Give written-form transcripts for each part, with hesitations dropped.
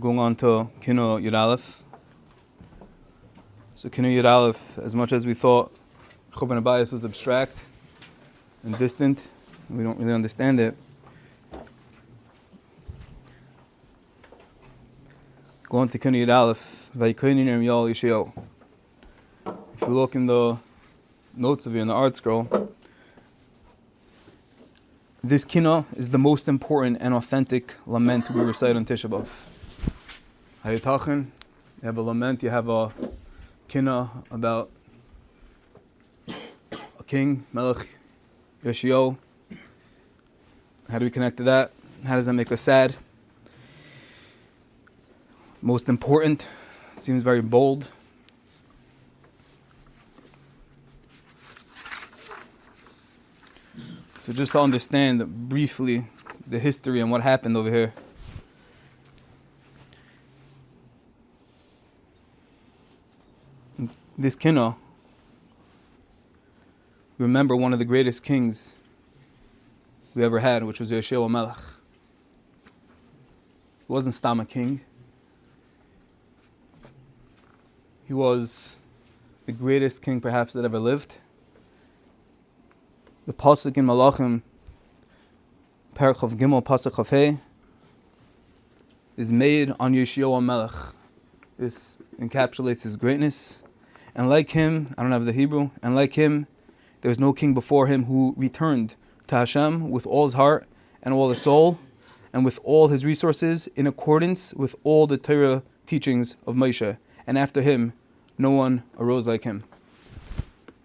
Going on to Kinos Yud Aleph. So Kinos Yud Aleph, as much as we thought Churban Abayis was abstract and distant, and we don't really understand it. Going to Kinos Yud Aleph, Vayikoinin Yirmiyahu Yeshayahu. If you look in the notes of you in the art scroll, this Kinos is the most important and authentic lament we recite on Tisha B'Av. Hayatachin, you have a lament, you have a Kinos about a king, Melech Yeshayahu. How do we connect to that? How does that make us sad? Most important, seems very bold. So just to understand briefly the history and what happened over here. This Kinos, remember one of the greatest kings we ever had, which was Yeshayahu Melech. He wasn't Stam a king. He was the greatest king perhaps that ever lived. The pasuk in Malachim, Perek Chav Gimel, pasuk Chav Hey, is made on Yeshayahu Melech. This encapsulates his greatness. And like him, I don't have the Hebrew, and like him, there was no king before him who returned to Hashem with all his heart and all his soul and with all his resources in accordance with all the Torah teachings of Moshe. And after him, no one arose like him.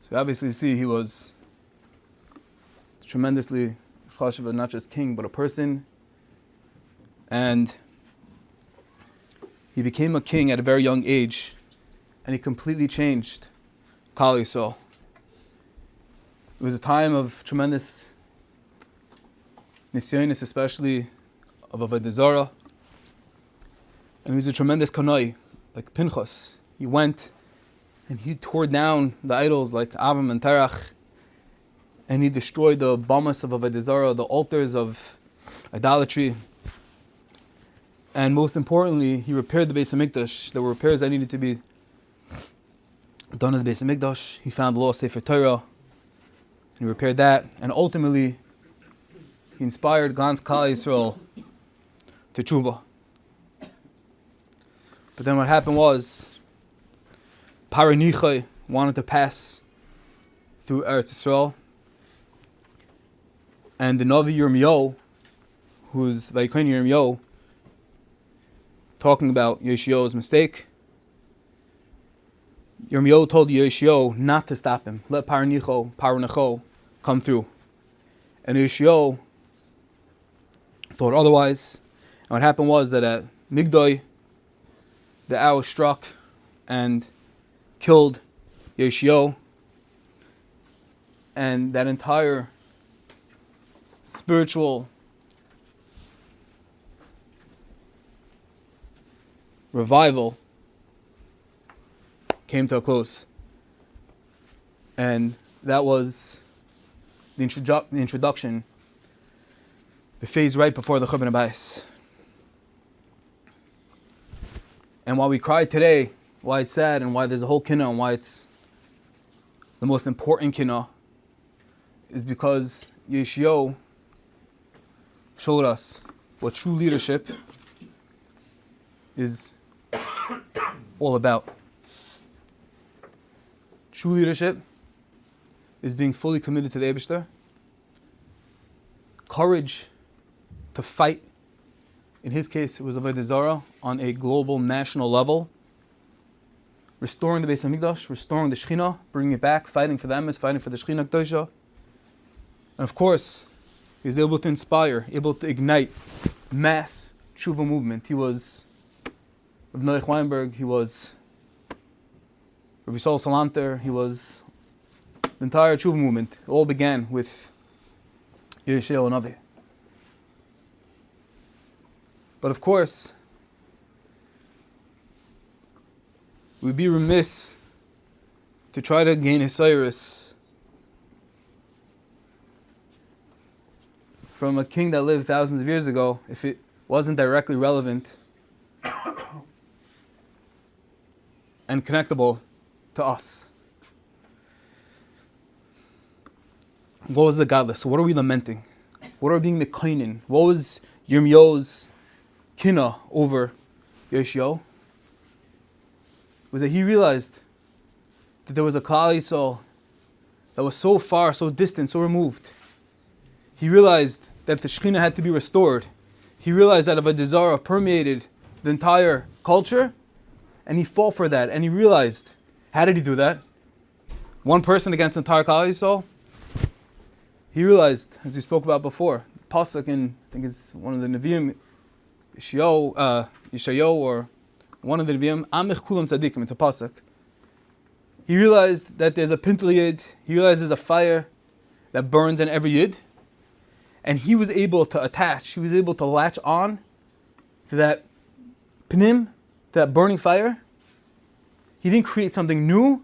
So obviously you see he was tremendously chashuv, not just king, but a person. And he became a king at a very young age, and he completely changed Kal Yisrael. It was a time of tremendous nisyonis, especially of Avodah Zarah. And he was a tremendous kanai, like Pinchas. He went and he tore down the idols like Avam and Terach, and he destroyed the bamas of Avodah Zarah, the altars of idolatry. And most importantly, he repaired the Beis HaMikdash. There were repairs that needed to be done in the Beis HaMikdash. He found the law of Sefer Torah, and he repaired that. And ultimately, he inspired Gans Kal Yisrael to tshuva. But then what happened was, Paranichai wanted to pass through Eretz Yisrael, and the Navi Yirmiyahu, who's Vayikoinin Yirmiyahu, talking about Yeshayahu's mistake, Yirmiyahu told Yeshayahu not to stop him. Let Paranicho come through. And Yeshayahu thought otherwise. And what happened was that at Migdoi, the arrow struck and killed Yeshayahu. And that entire spiritual revival came to a close. And that was the introduction, the phase right before the Churban Abayis. And why we cry today, why it's sad, and why there's a whole Kinos, and why it's the most important Kinos, is because Yeshayahu showed us what true leadership is all about. True leadership is being fully committed to the Eibishter. Courage to fight. In his case, it was Avodah Zarah on a global, national level. Restoring the Beis HaMikdash, restoring the Shechina, bringing it back, fighting for the Emes, fighting for the Shechina Kedosha. And of course, he was able to inspire, able to ignite mass tshuva movement. He was Rav Noach Weinberg, he was Rabbi Sol Salanter, he was the entire tshuva movement. It all began with Yeshayahu Navi. But of course, we'd be remiss to try to gain Hisiris from a king that lived thousands of years ago if it wasn't directly relevant and connectable to us. What was the godless? So what are we lamenting? What are we being mekainin? What was Yirmiyahu's kina over Yeshayahu? Was that he realized that there was a Klal Yisrael that was so far, so distant, so removed. He realized that the Shekhinah had to be restored. He realized that Avodah Zarah permeated the entire culture, and he fought for that. And he realized, how did he do that? One person against the entire Klal Yisrael? He realized, as we spoke about before, pasuk in, I think it's one of the Nevi'im, Yeshayahu, or one of the Nevi'im, Amich Kulam Tzadikim, it's a pasuk. He realized that there's a pintel yid, he realized there's a fire that burns in every yid, and he was able to attach, he was able to latch on to that pnim, to that burning fire. He didn't create something new,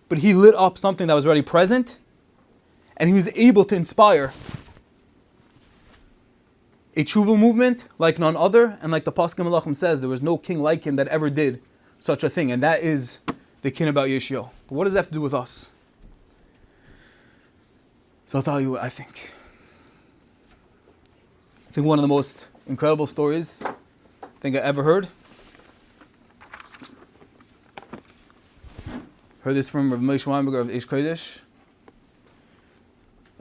but he lit up something that was already present, and he was able to inspire a tshuva movement like none other, and like the Pasuk Melachim says, there was no king like him that ever did such a thing, and that is the kin about Yeshayahu. But what does that have to do with us? So I'll tell you what I think. I think one of the most incredible stories I think I ever heard. Heard this from Rav Moshe Weinberger of Eish Kodesh.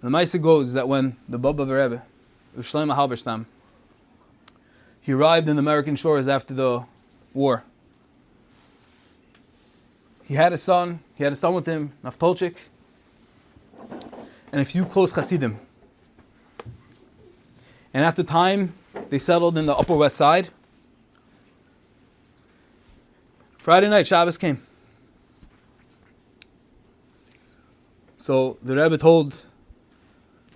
And the Maisa goes that when the Baba of the Rebbe, Rav Shlomo Halberstam, he arrived in the American shores after the war. He had a son with him, Naftolchik, and a few close Hasidim. And at the time, they settled in the Upper West Side. Friday night, Shabbos came. So the Rebbe told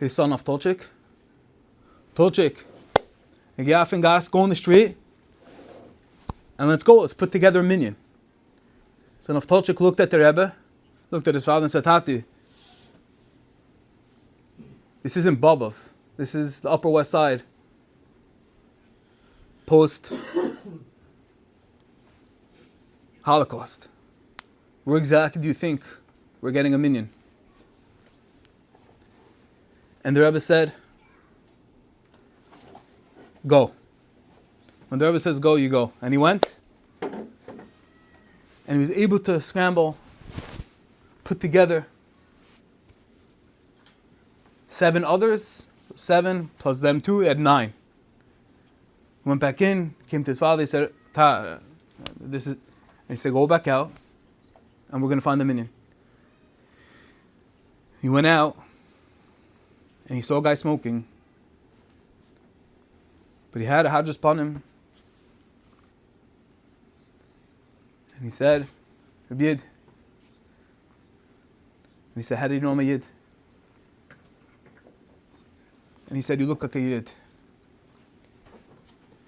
his son Naftolchik, Tolchik, get and gas, go on the street, and let's go, let's put together a minyan. So Naftolchik looked at the Rebbe, looked at his father and said, Tati, this isn't Bobov. This is the Upper West Side. Post-Holocaust. Where exactly do you think we're getting a minyan? And the Rebbe said, go. When the Rebbe says go, you go. And he went. And he was able to scramble, put together 7 others, 7 plus them 2, he had 9. He went back in, came to his father, he said, this is, and he said, go back out, and we're going to find the minyan. He went out, and he saw a guy smoking, but he had a hajjus upon him. And he said, Rabbi Yid. And he said, how do you know I'm a Yid? And he said, you look like a Yid.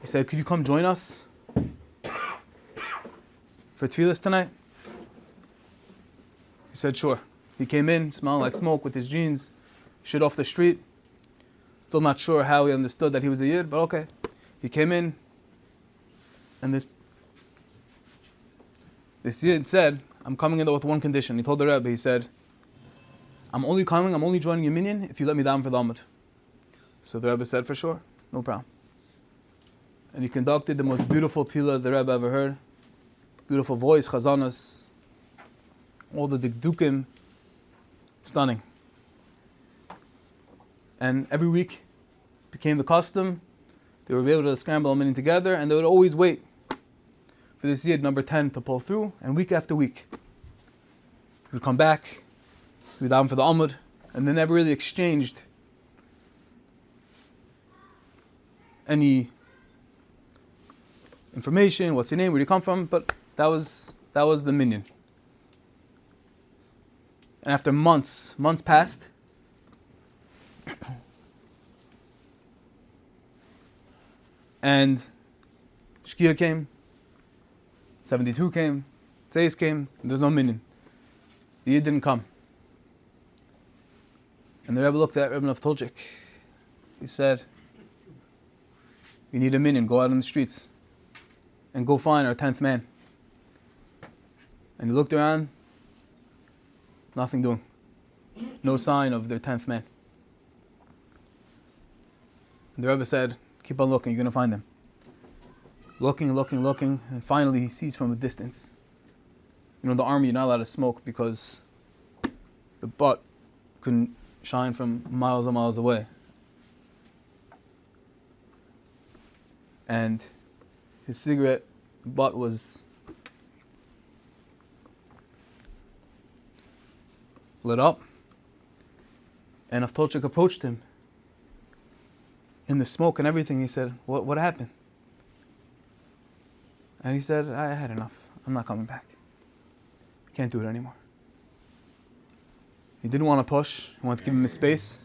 He said, could you come join us for tefillas tonight? He said, sure. He came in, smelling like smoke with his jeans, shit off the street. Still not sure how he understood that he was a Yid, but okay. He came in, and this Yid said, I'm coming in there with one condition. He told the Rebbe, he said, I'm only joining your minyan if you let me down for the Amud. So the Rebbe said, for sure, no problem. And he conducted the most beautiful tefillah the Rebbe ever heard. Beautiful voice, chazanas, all the dikdukim, stunning. And every week became the custom. They would be able to scramble a minyan together, and they would always wait for this Yid number 10 to pull through, and week after week he would come back, he would down for the Amud, and they never really exchanged any information, what's your name, where do you come from, but that was the minyan. And after months passed, and Shkia came, 72 came, Tzeis came, and there's no minyan. The Yid didn't come. And the Rebbe looked at Rebbe Naftolchik. He said, we need a minyan, go out on the streets and go find our 10th man. And he looked around, nothing doing. No sign of their 10th man. And the Rebbe said, keep on looking, you're going to find them. Looking, and finally he sees from a distance. You know, in the army you're not allowed to smoke because the butt couldn't shine from miles and miles away. And his cigarette butt was lit up. And Avtolchik approached him in the smoke and everything. He said, what happened? And he said, I had enough. I'm not coming back. Can't do it anymore. He didn't want to push. He wanted to give him his space.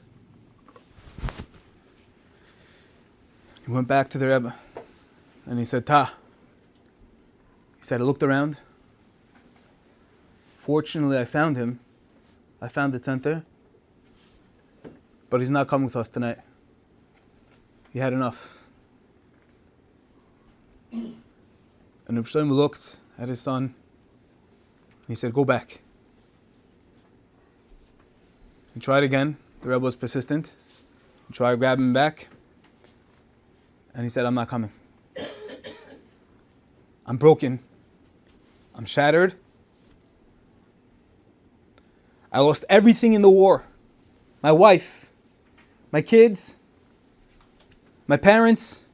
He went back to the Rebbe and he said, Ta. He said, I looked around. Fortunately, I found him. I found the center. But he's not coming with us tonight. He had enough. And Reb Shlomo looked at his son and he said, go back. He tried again. The Rebbe was persistent. He tried to grab him back. And he said, I'm not coming. I'm broken. I'm shattered. I lost everything in the war. My wife, my kids, my parents,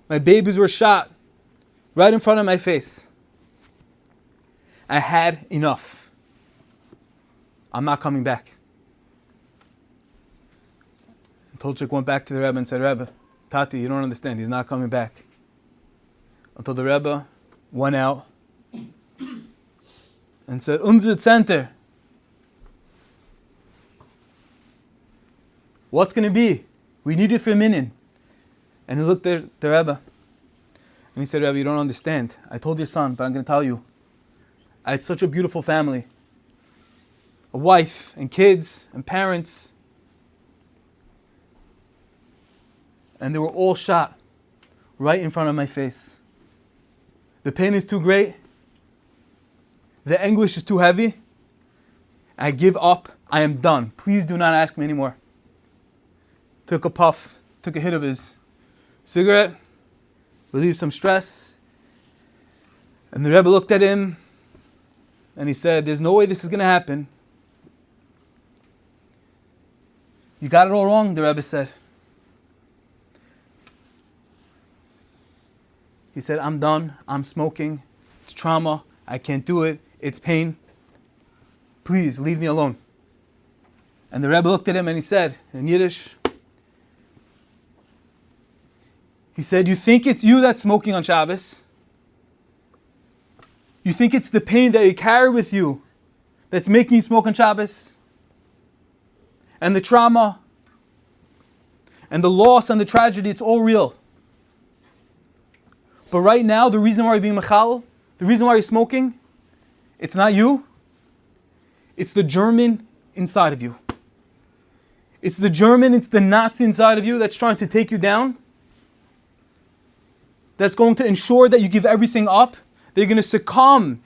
my babies were shot right in front of my face. I had enough. I'm not coming back. And Tolchik went back to the Rebbe and said, Rebbe, Tati, you don't understand. He's not coming back. Until the Rebbe went out and said, Unser Center. What's going to be? We need it for a minute. And he looked at the Rebbe and he said, Rebbe, you don't understand. I told your son, but I'm going to tell you. I had such a beautiful family. A wife and kids and parents. And they were all shot right in front of my face. The pain is too great. The anguish is too heavy. I give up. I am done. Please do not ask me anymore. Took a puff, took a hit of his cigarette, relieved some stress. And the Rebbe looked at him and he said, there's no way this is going to happen. You got it all wrong, the Rebbe said. He said, I'm done. I'm smoking. It's trauma. I can't do it. It's pain. Please, leave me alone. And the Rebbe looked at him and he said, in Yiddish, he said, you think it's you that's smoking on Shabbos? You think it's the pain that you carry with you that's making you smoke on Shabbos? And the trauma and the loss and the tragedy, it's all real. But right now, the reason why you're being mechal, the reason why you're smoking, it's not you. It's the German inside of you. It's the German, it's the Nazi inside of you that's trying to take you down. That's going to ensure that you give everything up. They're going to succumb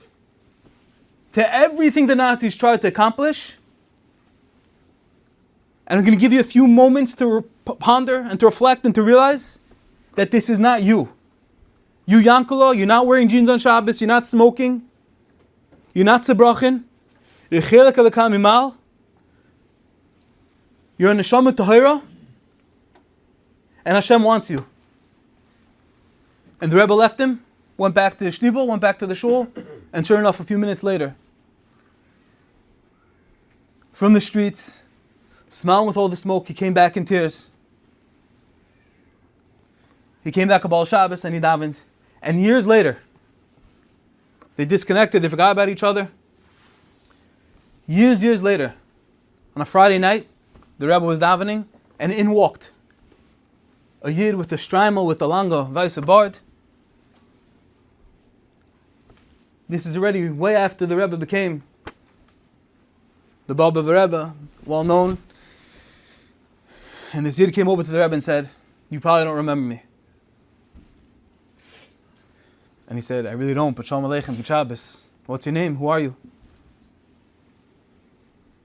to everything the Nazis tried to accomplish. And I'm going to give you a few moments to ponder and to reflect and to realize that this is not you. You, Yankala, you're not wearing jeans on Shabbos, you're not smoking, you're not zebrachin, you're chelek alakam imal, you're a neshama tahira, and Hashem wants you. And the Rebbe left him, went back to the shtibel, went back to the shul, and sure enough, a few minutes later, from the streets, smiling with all the smoke, he came back in tears. He came back to Baal Shabbos and he davened. And years later, they disconnected, they forgot about each other. Years later, on a Friday night, the Rebbe was davening, and in walked a Yid with a strimal, with a langa, vice bard. This is already way after the Rebbe became the Baba of the Rebbe, well known. And this Yid came over to the Rebbe and said, you probably don't remember me. And he said, I really don't, but Shalom Aleichem, Good Shabbos. What's your name? Who are you?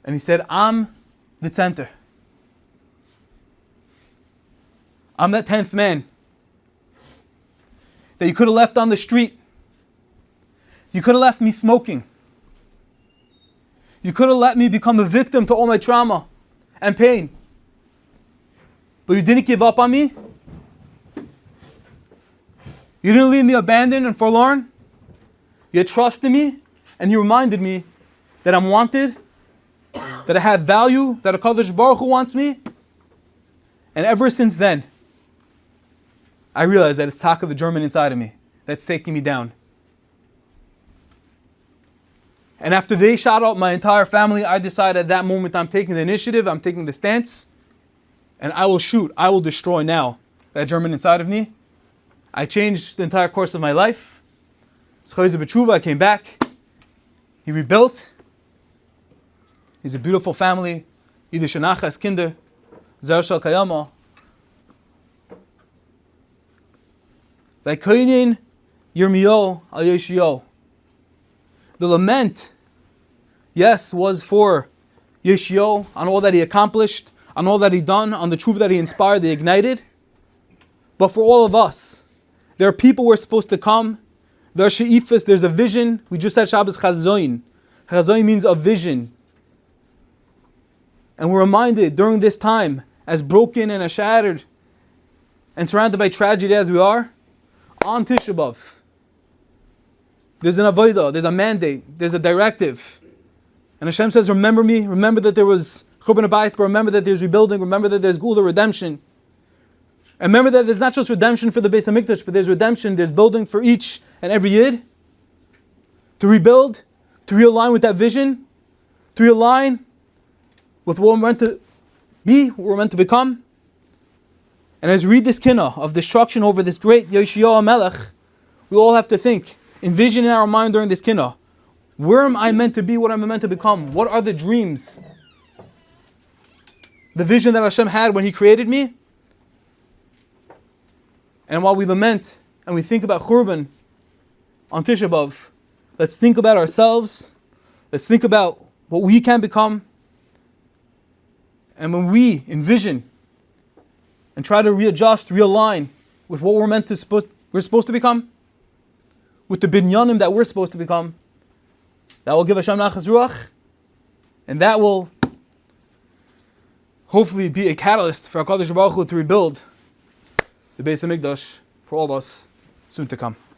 And he said, I'm the center. I'm that 10th man that you could have left on the street. You could have left me smoking. You could have let me become a victim to all my trauma and pain. But you didn't give up on me. You didn't leave me abandoned and forlorn. You trusted me and you reminded me that I'm wanted, that I have value, that HaKadosh Baruch Hu wants me. And ever since then, I realized that it's Taka, the German inside of me, that's taking me down. And after they shot out my entire family, I decided at that moment I'm taking the initiative, I'm taking the stance, and I will shoot, I will destroy now that German inside of me. I changed the entire course of my life. I came back. He rebuilt. He's a beautiful family. Yiddish Nachas Kinder. Jarashow Kayama. Vaikoinin Yirmiyo al Yeshio. The lament, yes, was for Yeshio on all that he accomplished, on all that he done, on the truth that he inspired, they ignited. But for all of us, there are people we're supposed to come. There are she'ifas, there's a vision. We just said Shabbos Chazoin. Chazoin means a vision. And we're reminded during this time, as broken and as shattered and surrounded by tragedy as we are, on Tisha B'Av, there's an avodah, there's a mandate, there's a directive. And Hashem says, remember me, remember that there was Churban Abayis, but remember that there's rebuilding, remember that there's Gula, redemption. And remember that there's not just redemption for the Beis HaMikdash, but there's redemption, there's building for each and every Yid. To rebuild, to realign with that vision, to realign with what we're meant to be, what we're meant to become. And as we read this Kinnah of destruction over this great Yeshua Melech, we all have to think, envision in our mind during this Kinnah, where am I meant to be, what am I meant to become? What are the dreams? The vision that Hashem had when He created me? And while we lament and we think about Churban on Tisha B'Av, let's think about ourselves. Let's think about what we can become. And when we envision and try to readjust, realign with what we're supposed to become, with the binyanim that we're supposed to become, that will give Hashem nachas ruach, and that will hopefully be a catalyst for HaKadosh Baruch Hu to rebuild the Beis HaMikdash for all of us soon to come.